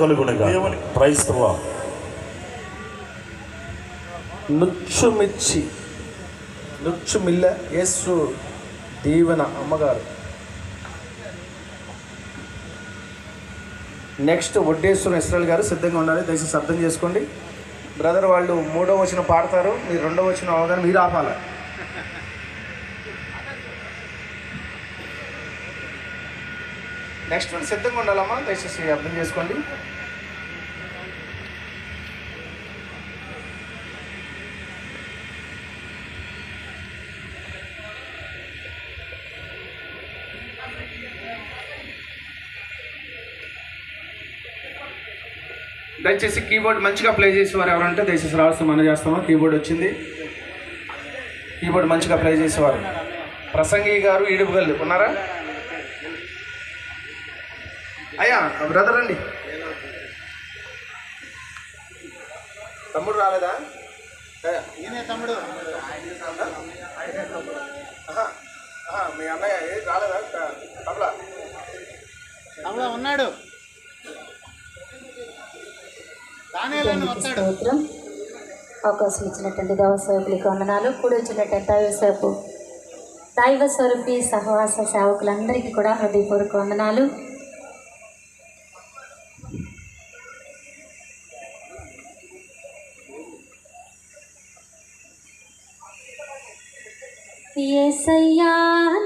కలుగునుగా. క్రైస్తవ నుచ్చుమిల్ల యేసు దీవెన అమ్మగారు. నెక్స్ట్ వడ్డేశ్వరం ఇస్రాయల్ గారు సిద్ధంగా ఉండాలి. దయచేసి అర్థం చేసుకోండి. బ్రదర్ వాళ్ళు 3వ వచనం పాడతారు, మీరు 2వ వచనం అవగానే మీరు ఆపాలి. నెక్స్ట్ వన్ సిద్ధంగా ఉండాలమ్మా, దయచేసి అర్థం చేసుకోండి. దయచేసి కీబోర్డ్ మంచిగా ప్లే చేసేవారు ఎవరంటే దయచేసి రావాల్సిన మనం చేస్తామా. కీబోర్డ్ వచ్చింది, కీబోర్డ్ మంచిగా ప్లే చేసేవారు. ప్రసంగి గారు ఈడుపుగల్లి ఉన్నారా? అయ్యా బ్రదర్ అండి, తమ్ముడు రాలేదా? తమ్ముడు మీ అన్నయ్య రాలేదా? తమ్ముడు ఉన్నాడు. స్తోత్రం. అవకాశం ఇచ్చినటువంటి దైవ సేవకులకు వందనాలు. కూడి వచ్చినటువంటి దైవ స్వరూపి సహవాస సేవకులందరికీ కూడా హృదయపూర్వక వందనాలు. యేసయ్యా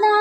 నా